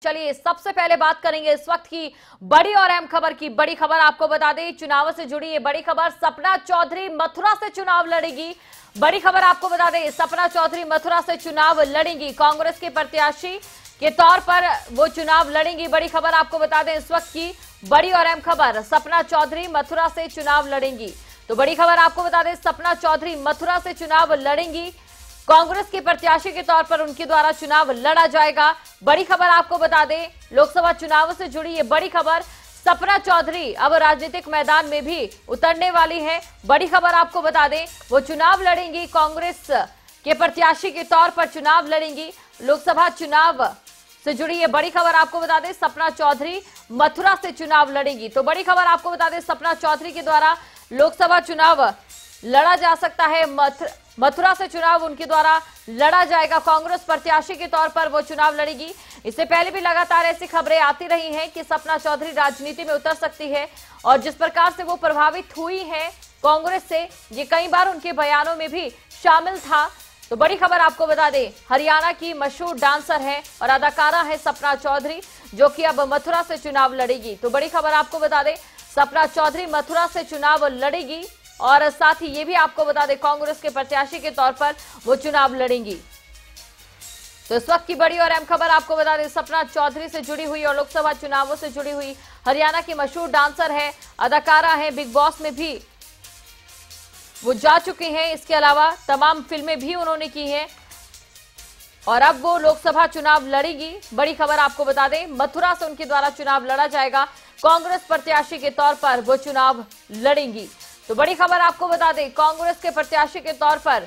चलिए सबसे पहले बात करेंगे इस वक्त की बड़ी और अहम खबर की। बड़ी खबर आपको बता दें, चुनाव से जुड़ी ये बड़ी खबर, सपना चौधरी मथुरा से चुनाव लड़ेगी। बड़ी खबर आपको बता दें, सपना चौधरी मथुरा से चुनाव लड़ेंगी। कांग्रेस के प्रत्याशी के तौर पर वो चुनाव लड़ेंगी। बड़ी खबर आपको बता दें, इस वक्त की बड़ी और अहम खबर, सपना चौधरी मथुरा से चुनाव लड़ेंगी। तो बड़ी खबर आपको बता दें, सपना चौधरी मथुरा से चुनाव लड़ेंगी। कांग्रेस के प्रत्याशी के तौर पर उनके द्वारा चुनाव लड़ा जाएगा। बड़ी खबर आपको बता दें, लोकसभा चुनाव से जुड़ी ये बड़ी खबर, सपना चौधरी अब राजनीतिक मैदान में भी उतरने वाली है। बड़ी खबर आपको बता दें, वो चुनाव लड़ेंगी, कांग्रेस के प्रत्याशी के तौर पर चुनाव लड़ेंगी। लोकसभा चुनाव से जुड़ी ये बड़ी खबर आपको बता दें, सपना चौधरी मथुरा से चुनाव लड़ेंगी। तो बड़ी खबर आपको बता दें, सपना चौधरी के द्वारा लोकसभा चुनाव लड़ा जा सकता है। मथुरा से चुनाव उनके द्वारा लड़ा जाएगा। कांग्रेस प्रत्याशी के तौर पर वो चुनाव लड़ेगी। इससे पहले भी लगातार ऐसी खबरें आती रही हैं कि सपना चौधरी राजनीति में उतर सकती है, और जिस प्रकार से वो प्रभावित हुई है कांग्रेस से, ये कई बार उनके बयानों में भी शामिल था। तो बड़ी खबर आपको बता दें, हरियाणा की मशहूर डांसर है और अदाकारा है सपना चौधरी, जो कि अब मथुरा से चुनाव लड़ेगी। तो बड़ी खबर आपको बता दें, सपना चौधरी मथुरा से चुनाव लड़ेगी, और साथ ही ये भी आपको बता दें, कांग्रेस के प्रत्याशी के तौर पर वो चुनाव लड़ेंगी। तो इस वक्त की बड़ी और अहम खबर आपको बता दें, सपना चौधरी से जुड़ी हुई और लोकसभा चुनावों से जुड़ी हुई, हरियाणा की मशहूर डांसर है, अदाकारा है, बिग बॉस में भी वो जा चुके हैं। इसके अलावा तमाम फिल्में भी उन्होंने की हैं, और अब वो लोकसभा चुनाव लड़ेगी। बड़ी खबर आपको बता दें, मथुरा से उनके द्वारा चुनाव लड़ा जाएगा। कांग्रेस प्रत्याशी के तौर पर वो चुनाव लड़ेंगी। तो बड़ी खबर आपको बता दें, कांग्रेस के प्रत्याशी के तौर पर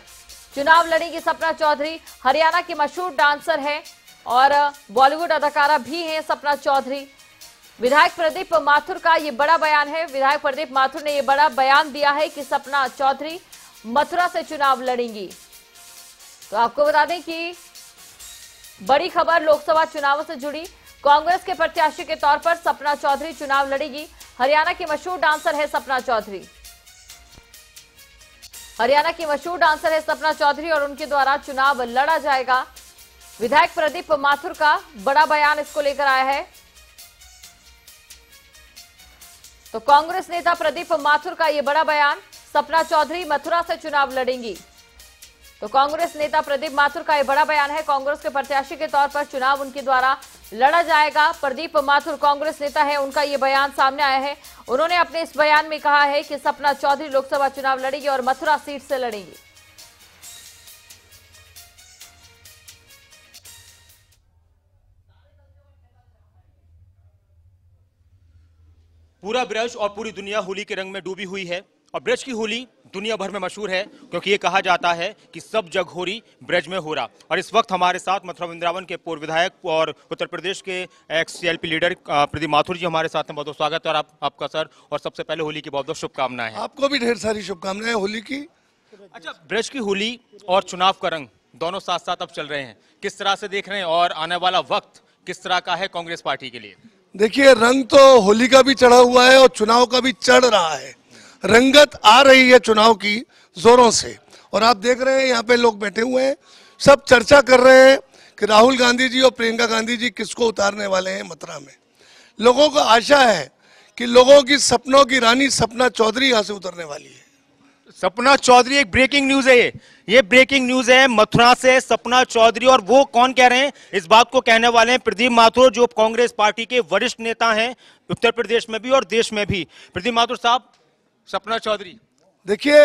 चुनाव लड़ेगी सपना चौधरी। हरियाणा की मशहूर डांसर है और बॉलीवुड अदाकारा भी हैं सपना चौधरी। विधायक प्रदीप माथुर का ये बड़ा बयान है, विधायक प्रदीप माथुर ने ये बड़ा बयान दिया है कि सपना चौधरी मथुरा से चुनाव लड़ेंगी। तो आपको बता दें कि बड़ी खबर लोकसभा चुनावों से जुड़ी, कांग्रेस के प्रत्याशी के तौर पर सपना चौधरी चुनाव लड़ेगी। हरियाणा की मशहूर डांसर है सपना चौधरी, हरियाणा की मशहूर डांसर है सपना चौधरी, और उनके द्वारा चुनाव लड़ा जाएगा। विधायक प्रदीप माथुर का बड़ा बयान इसको लेकर आया है। तो कांग्रेस नेता प्रदीप माथुर का यह बड़ा बयान, सपना चौधरी मथुरा से चुनाव लड़ेंगी। तो कांग्रेस नेता प्रदीप माथुर का यह बड़ा बयान है, कांग्रेस के प्रत्याशी के तौर पर चुनाव उनके द्वारा लड़ा जाएगा। प्रदीप माथुर कांग्रेस नेता है, उनका यह बयान सामने आया है। उन्होंने अपने इस बयान में कहा है कि सपना चौधरी लोकसभा चुनाव लड़ेगी और मथुरा सीट से लड़ेंगी। पूरा ब्रज और पूरी दुनिया होली के रंग में डूबी हुई है, और ब्रज की होली दुनिया भर में मशहूर है, क्योंकि ये कहा जाता है कि सब जग होरी ब्रज में हो रहा। और इस वक्त हमारे साथ मथुरा वृंदावन के पूर्व विधायक और उत्तर प्रदेश के ex CLP leader Pradeep Mathur ji हमारे साथ हैं। बहुत बहुत स्वागत है और आपका सर। और सबसे पहले होली की बहुत बहुत शुभकामनाएं। आपको भी ढेर सारी शुभकामनाएं होली की। अच्छा, ब्रज की होली और चुनाव का रंग दोनों साथ साथ अब चल रहे हैं, किस तरह से देख रहे हैं, और आने वाला वक्त किस तरह का है कांग्रेस पार्टी के लिए? देखिए, रंग तो होली का भी चढ़ा हुआ है और चुनाव का भी चढ़ रहा है। रंगत आ रही है चुनाव की जोरों से, और आप देख रहे हैं यहाँ पे लोग बैठे हुए हैं, सब चर्चा कर रहे हैं कि राहुल गांधी जी और प्रियंका गांधी जी किसको उतारने वाले हैं मथुरा में। लोगों को आशा है कि लोगों की सपनों की रानी सपना चौधरी यहाँ से उतरने वाली है। सपना चौधरी, एक ब्रेकिंग न्यूज है, ये ब्रेकिंग न्यूज है, मथुरा से सपना चौधरी। और वो कौन कह रहे हैं, इस बात को कहने वाले हैं प्रदीप माथुर, जो कांग्रेस पार्टी के वरिष्ठ नेता हैं उत्तर प्रदेश में भी और देश में भी। प्रदीप माथुर साहब, सपना चौधरी, देखिए,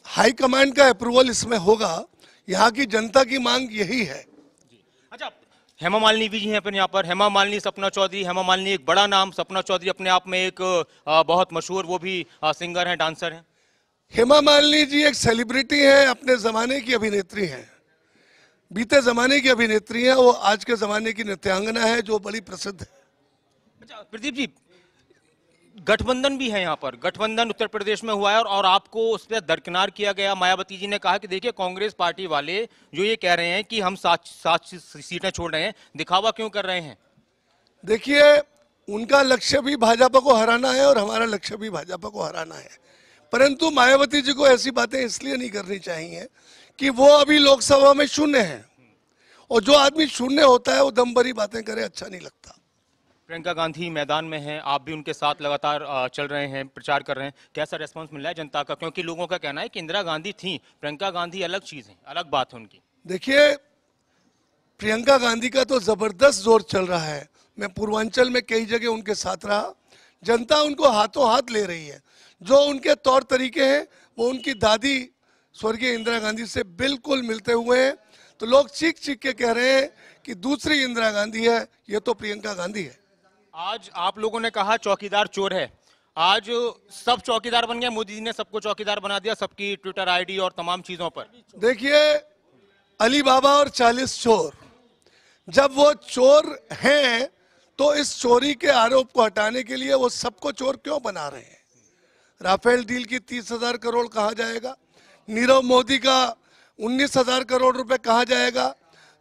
हाईकमांड का अप्रूवल इसमें होगा, यहाँ की जनता की मांग यही है। अच्छा, हेमा मालिनी भी जी हैं यहाँ पर, हेमा मालिनी, सपना चौधरी। हेमा मालिनी एक बड़ा नाम, सपना चौधरी अपने आप में एक बहुत मशहूर, वो भी सिंगर हैं, डांसर हैं। हेमा मालिनी जी एक सेलिब्रिटी हैं, अपने जमाने की अभिनेत्री हैं, बीते जमाने की अभिनेत्री हैं। वो आज के जमाने की नृत्यांगना है जो बड़ी प्रसिद्ध है। अच्छा प्रदीप जी, गठबंधन भी है यहाँ पर, गठबंधन उत्तर प्रदेश में हुआ है, और आपको उस पर दरकिनार किया गया। मायावती जी ने कहा कि देखिए, कांग्रेस पार्टी वाले जो ये कह रहे हैं कि हम सात सीटें छोड़ रहे हैं, दिखावा क्यों कर रहे हैं? देखिए, उनका लक्ष्य भी भाजपा को हराना है और हमारा लक्ष्य भी भाजपा को हराना है, परंतु मायावती जी को ऐसी बातें इसलिए नहीं करनी चाहिए कि वो अभी लोकसभा में शून्य हैं और जो आदमी शून्य होता है वो दम भरी बातें करे, अच्छा नहीं लगता। प्रियंका गांधी मैदान में हैं, आप भी उनके साथ लगातार चल रहे हैं, प्रचार कर रहे हैं, कैसा रेस्पॉन्स मिल रहा है जनता का? क्योंकि लोगों का कहना है कि इंदिरा गांधी थी, प्रियंका गांधी अलग चीज है, अलग बात है उनकी। देखिए, प्रियंका गांधी का तो जबरदस्त जोर चल रहा है। मैं पूर्वांचल में कई जगह उनके साथ रहा, जनता उनको हाथों हाथ ले रही है। जो उनके तौर तरीके हैं वो उनकी दादी स्वर्गीय इंदिरा गांधी से बिल्कुल मिलते हुए हैं। तो लोग चीख चीख के कह रहे हैं कि दूसरी इंदिरा गांधी है, ये तो प्रियंका गांधी है। आज आप लोगों ने कहा चौकीदार चोर है, आज सब चौकीदार बन गए, मोदी जी ने सबको चौकीदार बना दिया, सबकी ट्विटर आईडी और तमाम चीजों पर। देखिए, अली बाबा और 40 चोर, जब वो चोर हैं तो इस चोरी के आरोप को हटाने के लिए वो सबको चोर क्यों बना रहे हैं? राफेल डील की 30,000 करोड़ कहाँ जाएगा? नीरव मोदी का 19,000 करोड़ रुपए कहाँ जाएगा?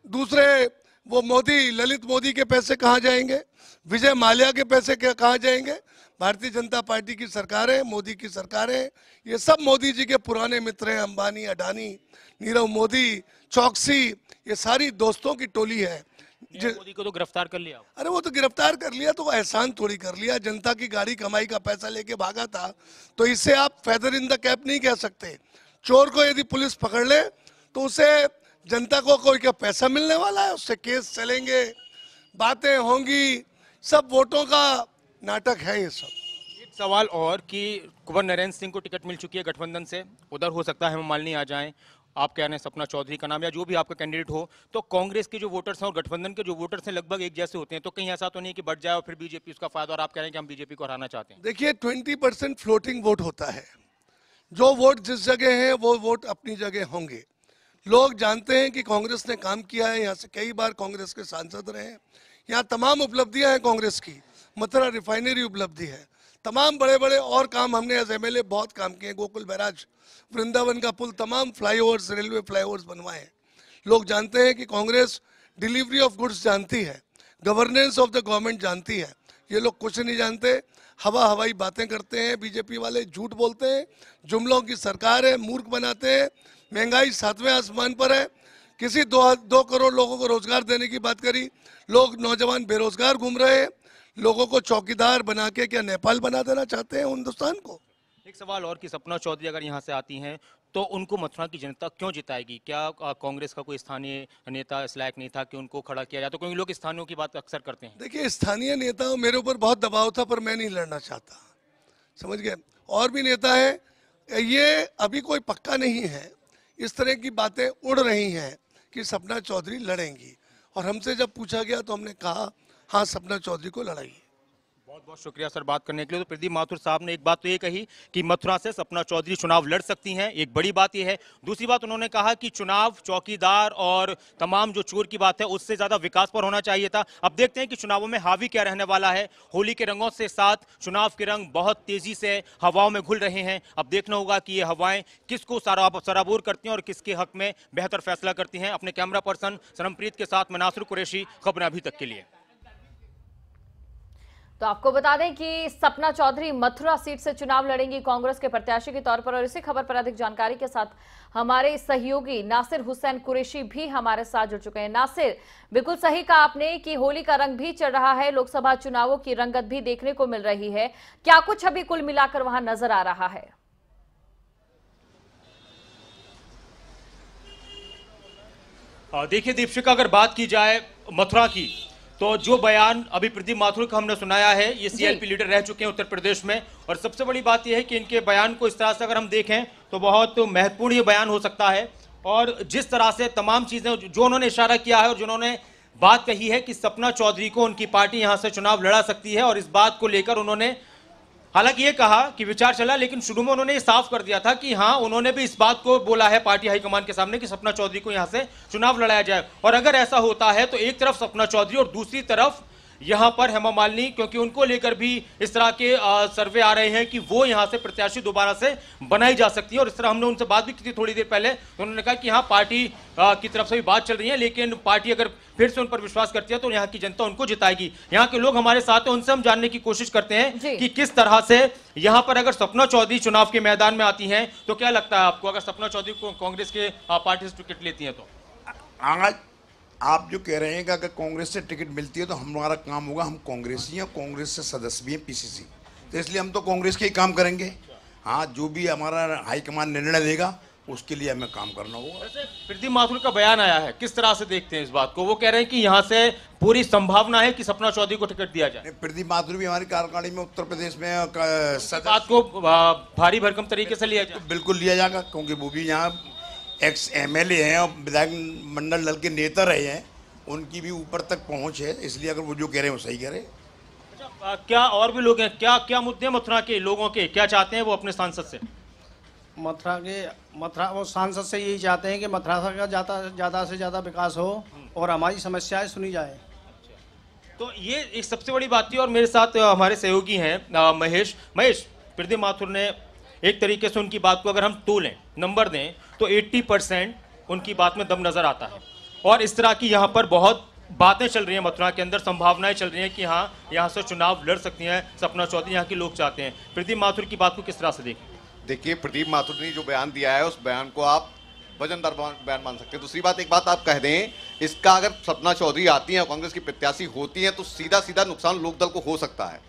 दूसरे वो मोदी, ललित मोदी के पैसे कहाँ जाएंगे? विजय माल्या के पैसे कहाँ जाएंगे? भारतीय जनता पार्टी की सरकार है, मोदी की सरकार है, ये सब मोदी जी के पुराने मित्र हैं। अंबानी, अडानी, नीरव मोदी, चौकसी, ये सारी दोस्तों की टोली है। मोदी को तो गिरफ्तार कर लिया। अरे वो तो गिरफ्तार कर लिया तो एहसान थोड़ी कर लिया, जनता की गाड़ी कमाई का पैसा लेके भागा था, तो इससे आप फेदर इन द कैप नहीं कह सकते। चोर को यदि पुलिस पकड़ ले तो उसे जनता को कोई क्या पैसा मिलने वाला है? उससे केस चलेंगे, बातें होंगी, सब वोटों का नाटक है ये सब। एक सवाल और कि कुंवर नरेंद्र सिंह को टिकट मिल चुकी है गठबंधन से, उधर हो सकता है हेमा मालिनी आ जाएं, आप कह रहे हैं सपना चौधरी का नाम या जो भी आपका कैंडिडेट हो, तो कांग्रेस के जो वोटर्स हैं और गठबंधन के जो वोटर्स हैं लगभग एक जैसे होते हैं, तो कहीं ऐसा तो नहीं कि बढ़ जाए और फिर बीजेपी उसका फायदा, और आप कह रहे हैं कि हम बीजेपी को हराना चाहते हैं? देखिए, 20% फ्लोटिंग वोट होता है। जो वोट जिस जगह है वो वोट अपनी जगह होंगे। लोग जानते हैं कि कांग्रेस ने काम किया है, यहाँ से कई बार कांग्रेस के सांसद रहे हैं, यहाँ तमाम उपलब्धियां हैं कांग्रेस की। मथुरा रिफाइनरी उपलब्धि है, तमाम बड़े बड़े और काम हमने एज एमएलए बहुत काम किए। गोकुल बैराज, वृंदावन का पुल, तमाम फ्लाईओवर्स, रेलवे फ्लाईओवर्स बनवाए हैं। लोग जानते हैं कि कांग्रेस डिलीवरी ऑफ गुड्स जानती है, गवर्नेंस ऑफ द गवर्नमेंट जानती है। ये लोग कुछ नहीं जानते, हवाई बातें करते हैं। बीजेपी वाले झूठ बोलते हैं, जुमलों की सरकार है, मूर्ख बनाते हैं। महंगाई 7वें आसमान पर है। किसी 2 करोड़ लोगों को रोजगार देने की बात करी, लोग नौजवान बेरोजगार घूम रहे हैं। लोगों को चौकीदार बना के क्या नेपाल बना देना चाहते हैं हिंदुस्तान को? एक सवाल और कि सपना चौधरी अगर यहाँ से आती हैं तो उनको मथुरा की जनता क्यों जिताएगी? क्या कांग्रेस का कोई स्थानीय नेता इस लायक नहीं था कि उनको खड़ा किया जाए? तो क्योंकि लोग स्थानीयों की बात अक्सर करते हैं। देखिए, स्थानीय नेताओं मेरे ऊपर बहुत दबाव था, पर मैं नहीं लड़ना चाहता, समझ गए। और भी नेता है, ये अभी कोई पक्का नहीं है। इस तरह की बातें उड़ रही हैं कि सपना चौधरी लड़ेंगी, और हमसे जब पूछा गया तो हमने कहा हाँ, सपना चौधरी को लड़ाई। बहुत बहुत शुक्रिया सर बात करने के लिए। तो प्रदीप माथुर साहब ने एक बात तो ये कही कि मथुरा से सपना चौधरी चुनाव लड़ सकती हैं, एक बड़ी बात ये है। दूसरी बात उन्होंने कहा कि चुनाव चौकीदार और तमाम जो चोर की बात है उससे ज्यादा विकास पर होना चाहिए था। अब देखते हैं कि चुनावों में हावी क्या रहने वाला है। होली के रंगों से साथ चुनाव के रंग बहुत तेजी से हवाओं में घुल रहे हैं। अब देखना होगा कि ये हवाएं किसको सराबोर करती हैं और किसके हक में बेहतर फैसला करती हैं। अपने कैमरा पर्सन सनमप्रीत के साथ मैं नासिर कुरैशी, खबरें अभी तक के लिए। तो आपको बता दें कि सपना चौधरी मथुरा सीट से चुनाव लड़ेंगी कांग्रेस के प्रत्याशी के तौर पर, और इसी खबर पर अधिक जानकारी के साथ हमारे सहयोगी नासिर हुसैन कुरैशी भी हमारे साथ जुड़ चुके हैं। नासिर, बिल्कुल सही कहा आपने कि होली का रंग भी चढ़ रहा है, लोकसभा चुनावों की रंगत भी देखने को मिल रही है। क्या कुछ अभी कुल मिलाकर वहां नजर आ रहा है? देखिए दीपशिका, अगर बात की जाए मथुरा की, तो जो बयान अभी प्रदीप माथुर का हमने सुनाया है, ये सीएलपी लीडर रह चुके हैं उत्तर प्रदेश में, और सबसे बड़ी बात यह है कि इनके बयान को इस तरह से अगर हम देखें तो बहुत महत्वपूर्ण ये बयान हो सकता है। और जिस तरह से तमाम चीजें जो उन्होंने इशारा किया है और जिन्होंने बात कही है कि सपना चौधरी को उनकी पार्टी यहां से चुनाव लड़ा सकती है, और इस बात को लेकर उन्होंने हालांकि ये कहा कि विचार चला, लेकिन शुरू में उन्होंने ये साफ कर दिया था कि हाँ, उन्होंने भी इस बात को बोला है पार्टी हाईकमान के सामने कि सपना चौधरी को यहां से चुनाव लड़ाया जाए। और अगर ऐसा होता है तो एक तरफ सपना चौधरी और दूसरी तरफ यहां पर हेमा मालिनी, क्योंकि उनको लेकर भी इस तरह के सर्वे आ रहे हैं कि वो यहां से प्रत्याशी दोबारा से बनाई जा सकती है। और इस तरह हमने उनसे बात भी की थी थोड़ी देर पहले, तो उन्होंने कहा कि हाँ, पार्टी की तरफ से भी बात चल रही है, लेकिन पार्टी अगर फिर से उन पर विश्वास करती है तो यहाँ की जनता उनको जिताएगी। यहाँ के लोग हमारे साथ हैं, उनसे हम जानने की कोशिश करते हैं कि किस तरह से यहाँ पर अगर सपना चौधरी चुनाव के मैदान में आती हैं तो क्या लगता है आपको, अगर सपना चौधरी को कांग्रेस के पार्टी से टिकट लेती है तो? आज आप जो कह रहे हैं कि अगर कांग्रेस से टिकट मिलती है तो हमारा काम होगा, हम कांग्रेसी हैं, कांग्रेस से सदस्य भी हैं पीसीसी, तो इसलिए हम तो कांग्रेस के ही काम करेंगे। हाँ, जो भी हमारा हाईकमान निर्णय देगा उसके लिए हमें काम करना होगा। वैसे प्रदीप माथुर का बयान आया है, किस तरह से देखते हैं इस बात को? वो कह रहे हैं कि यहाँ से पूरी संभावना है कि सपना चौधरी को टिकट दिया जाए। प्रदीप माथुर भी हमारी कार्यकारिणी में उत्तर प्रदेश में बात को भारी भरकम तरीके से लिया जाए। बिल्कुल लिया जाएगा, क्योंकि वो भी यहाँ एक्स एमएलए हैं और विधायक मंडल दल के नेता रहे हैं, उनकी भी ऊपर तक पहुँच है, इसलिए अगर वो जो कह रहे हैं वो सही कह रहे हैं। अच्छा, क्या और भी लोग हैं? क्या क्या मुद्दे मथुरा के लोगों के क्या चाहते हैं वो अपने सांसद से? मथुरा वो सांसद से यही चाहते हैं कि मथुरा का ज़्यादा से ज़्यादा विकास हो और हमारी समस्याएं सुनी जाए। तो ये एक सबसे बड़ी बात थी। और मेरे साथ हमारे सहयोगी हैं महेश। प्रदीप माथुर ने एक तरीके से उनकी बात को अगर हम तोलें, नंबर दें, तो 80% उनकी बात में दम नजर आता है। और इस तरह की यहाँ पर बहुत बातें चल रही हैं, मथुरा के अंदर संभावनाएं चल रही हैं कि हाँ, यहाँ से चुनाव लड़ सकती हैं सपना चौधरी, यहाँ के लोग चाहते हैं। प्रदीप माथुर की बात को किस तरह से देखें? देखिए, प्रदीप माथुर ने जो बयान दिया है उस बयान को आप वजनदार बयान मान सकते हैं। दूसरी बात, एक बात आप कह दें, इसका अगर सपना चौधरी आती हैं और कांग्रेस की प्रत्याशी होती हैं तो सीधा सीधा नुकसान लोकदल को हो सकता है।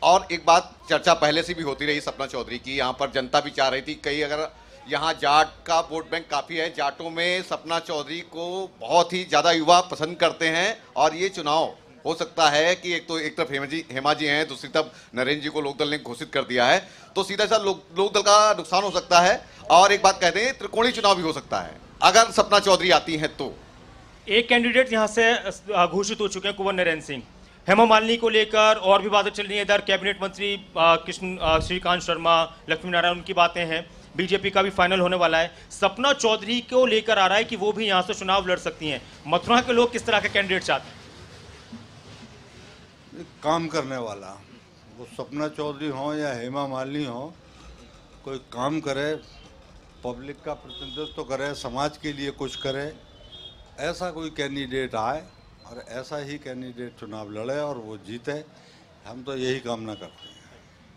और एक बात, चर्चा पहले से भी होती रही सपना चौधरी की, यहाँ पर जनता भी चाह रही थी, कई अगर यहाँ जाट का वोट बैंक काफ़ी है, जाटों में सपना चौधरी को बहुत ही ज़्यादा युवा पसंद करते हैं। और ये चुनाव हो सकता है कि एक तरफ हेमा जी हैं, दूसरी तरफ नरेंद्र जी को लोकदल ने घोषित कर दिया है, तो सीधा सीधा लोकदल का नुकसान हो सकता है। और एक बात कहते हैं, त्रिकोणीय चुनाव भी हो सकता है अगर सपना चौधरी आती है तो। एक कैंडिडेट यहाँ से घोषित हो चुके हैं, कुंवर नरेंद्र सिंह। हेमा मालिनी को लेकर और भी बातें चल रही है। इधर कैबिनेट मंत्री श्रीकांत शर्मा, लक्ष्मी नारायण, उनकी बातें हैं। बीजेपी का भी फाइनल होने वाला है। सपना चौधरी को लेकर आ रहा है कि वो भी यहाँ से चुनाव लड़ सकती हैं। मथुरा के लोग किस तरह के कैंडिडेट चाहते हैं? काम करने वाला, वो सपना चौधरी हो या हेमा मालिनी हो, कोई काम करे, पब्लिक का प्रतिनिधित्व करे, समाज के लिए कुछ करे, ऐसा कोई कैंडिडेट आए और ऐसा ही कैंडिडेट चुनाव लड़े और वो जीते। हम तो यही कामना करते हैं।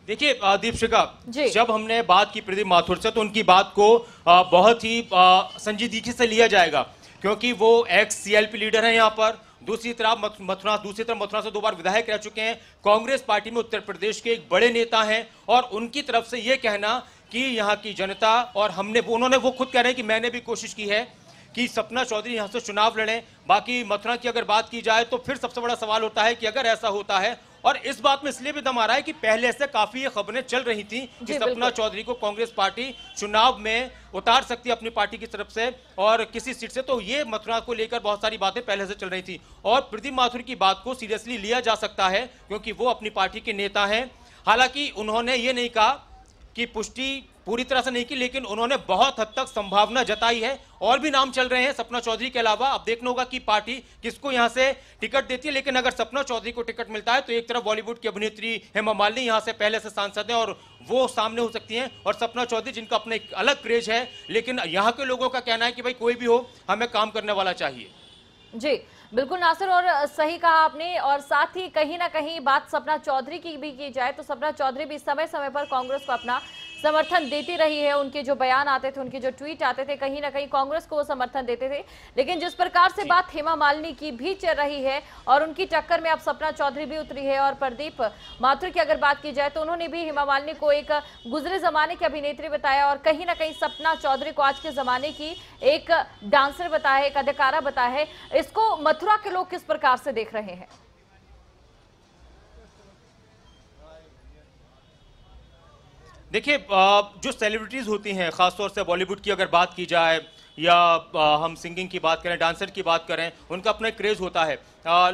देखिए दीपशिखा, जब हमने बात की प्रदीप माथुर से तो उनकी बात को बहुत ही संजीदगी से लिया जाएगा, क्योंकि वो एक्स सीएलपी लीडर हैं यहाँ पर। दूसरी तरफ मथुरा से 2 बार विधायक रह चुके हैं, कांग्रेस पार्टी में उत्तर प्रदेश के एक बड़े नेता हैं। और उनकी तरफ से ये कहना कि यहाँ की जनता और उन्होंने वो खुद कह रहे हैं कि मैंने भी कोशिश की है कि सपना चौधरी यहाँ से चुनाव लड़ें। बाकी मथुरा की अगर बात की जाए तो फिर सबसे बड़ा सवाल होता है कि अगर ऐसा होता है, और इस बात में इसलिए भी दम आ रहा है कि पहले से काफी ये खबरें चल रही थी कि सपना चौधरी को कांग्रेस पार्टी चुनाव में उतार सकती है अपनी पार्टी की तरफ से और किसी सीट से। तो ये मथुरा को लेकर बहुत सारी बातें पहले से चल रही थी और प्रदीप माथुर की बात को सीरियसली लिया जा सकता है, क्योंकि वो अपनी पार्टी के नेता हैं। हालांकि उन्होंने ये नहीं कहा कि पुष्टि पूरी तरह से नहीं की, लेकिन उन्होंने बहुत हद तक संभावना जताई है। और भी नाम चल रहे हैं सपना चौधरी के अलावा। अब देखना होगा कि पार्टी किसको यहां से टिकट देती है। लेकिन अगर सपना चौधरी को टिकट मिलता है तो एक तरफ बॉलीवुड की अभिनेत्री हेमा मालिनी यहां से पहले से सांसद हैं और वो सामने हो सकती हैं, और सपना चौधरी जिनका अपना एक अलग क्रेज है, लेकिन यहाँ के लोगों का कहना है कि भाई कोई भी हो, हमें काम करने वाला चाहिए। जी बिल्कुल नासिर, और सही कहा आपने। और साथ ही कहीं ना कहीं बात सपना चौधरी की भी की जाए तो सपना चौधरी भी समय समय पर कांग्रेस को अपना समर्थन देती रही है। उनके जो बयान आते थे, उनके जो ट्वीट आते थे, कहीं ना कहीं कांग्रेस को वो समर्थन देते थे। लेकिन जिस प्रकार से बात हेमा मालिनी की भी चल रही है और उनकी टक्कर में अब सपना चौधरी भी उतरी है, और प्रदीप माथुर की अगर बात की जाए तो उन्होंने भी हेमा मालिनी को एक गुजरे जमाने की अभिनेत्री बताया और कहीं ना कहीं सपना चौधरी को आज के जमाने की एक डांसर बताया, एक अदाकारा बताया है। इसको मथुरा के लोग किस प्रकार से देख रहे हैं? देखिए, जो सेलिब्रिटीज होती हैं, खासतौर से बॉलीवुड की अगर बात की जाए या हम सिंगिंग की बात करें, डांसर की बात करें, उनका अपना क्रेज होता है।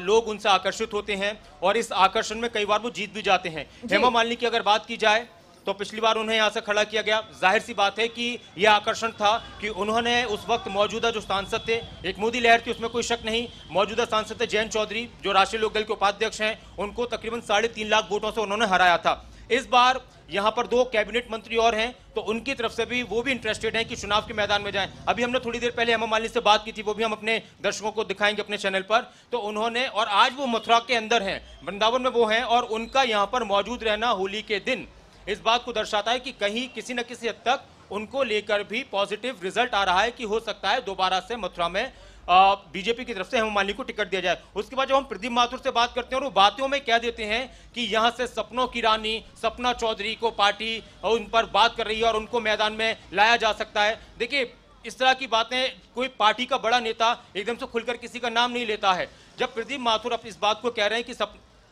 लोग उनसे आकर्षित होते हैं और इस आकर्षण में कई बार वो जीत भी जाते हैं। हेमा मालिनी की अगर बात की जाए तो पिछली बार उन्हें यहाँ से खड़ा किया गया। जाहिर सी बात है कि यह आकर्षण था कि उन्होंने उस वक्त मौजूदा जो सांसद थे, एक मोदी लहर थी उसमें कोई शक नहीं, मौजूदा सांसद थे जयंत चौधरी जो राष्ट्रीय लोकदल के उपाध्यक्ष हैं, उनको तकरीबन 3.5 लाख वोटों से उन्होंने हराया था। इस बार यहाँ पर 2 कैबिनेट मंत्री और हैं, तो उनकी तरफ से भी वो भी इंटरेस्टेड हैं कि चुनाव के मैदान में जाएं। अभी हमने थोड़ी देर पहले हेमा मालिनी से बात की थी, वो भी हम अपने दर्शकों को दिखाएंगे अपने चैनल पर। तो उन्होंने, और आज वो मथुरा के अंदर हैं, वृंदावन में वो हैं, और उनका यहाँ पर मौजूद रहना होली के दिन इस बात को दर्शाता है कि कहीं किसी न किसी हद तक उनको लेकर भी पॉजिटिव रिजल्ट आ रहा है कि हो सकता है दोबारा से मथुरा में बीजेपी की तरफ से हेमा मालिनी को टिकट दिया जाए। उसके बाद जब हम प्रदीप माथुर से बात करते हैं और वो बातों में कह देते हैं कि यहां से सपनों की रानी सपना चौधरी को पार्टी उन पर बात कर रही है और उनको मैदान में लाया जा सकता है। देखिए, इस तरह की बातें कोई पार्टी का बड़ा नेता एकदम से खुलकर किसी का नाम नहीं लेता है। जब प्रदीप माथुर अब इस बात को कह रहे हैं कि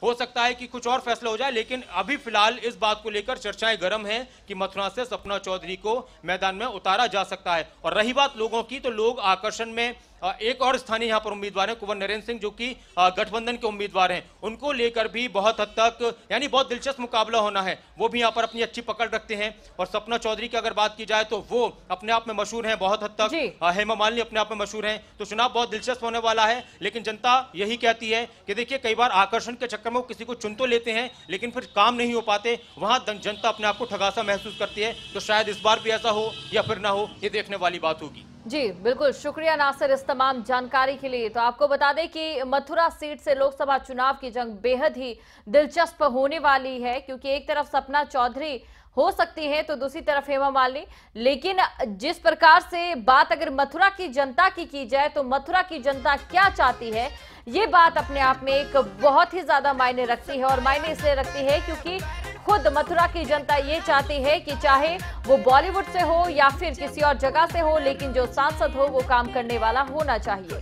हो सकता है कि कुछ और फैसला हो जाए, लेकिन अभी फिलहाल इस बात को लेकर चर्चाएं गर्म हैं कि मथुरा से सपना चौधरी को मैदान में उतारा जा सकता है। और रही बात लोगों की, तो लोग आकर्षण में एक और स्थानीय यहां पर उम्मीदवार हैं कुंवर नरेंद्र सिंह, जो कि गठबंधन के उम्मीदवार हैं। उनको लेकर भी बहुत हद तक यानी बहुत दिलचस्प मुकाबला होना है। वो भी यहां पर अपनी अच्छी पकड़ रखते हैं। और सपना चौधरी की अगर बात की जाए तो वो अपने आप में मशहूर हैं बहुत हद तक। हेमा मालिनी अपने आप में मशहूर हैं। तो चुनाव बहुत दिलचस्प होने वाला है। लेकिन जनता यही कहती है कि देखिए, कई बार आकर्षण के चक्कर में वो किसी को चुन तो लेते हैं, लेकिन फिर काम नहीं हो पाते। वहां जनता अपने आप को ठगासा महसूस करती है। तो शायद इस बार भी ऐसा हो या फिर ना हो, ये देखने वाली बात होगी। जी बिल्कुल, शुक्रिया नासिर इस तमाम जानकारी के लिए। तो आपको बता दें कि मथुरा सीट से लोकसभा चुनाव की जंग बेहद ही दिलचस्प होने वाली है, क्योंकि एक तरफ सपना चौधरी हो सकती है तो दूसरी तरफ हेमा मालिनी। लेकिन जिस प्रकार से बात अगर मथुरा की जनता की जाए तो मथुरा की जनता क्या चाहती है, ये बात अपने आप में एक बहुत ही ज्यादा मायने रखती है। और मायने इसलिए रखती है क्योंकि खुद मथुरा की जनता ये चाहती है कि चाहे वो बॉलीवुड से हो या फिर किसी और जगह से हो, लेकिन जो सांसद हो वो काम करने वाला होना चाहिए।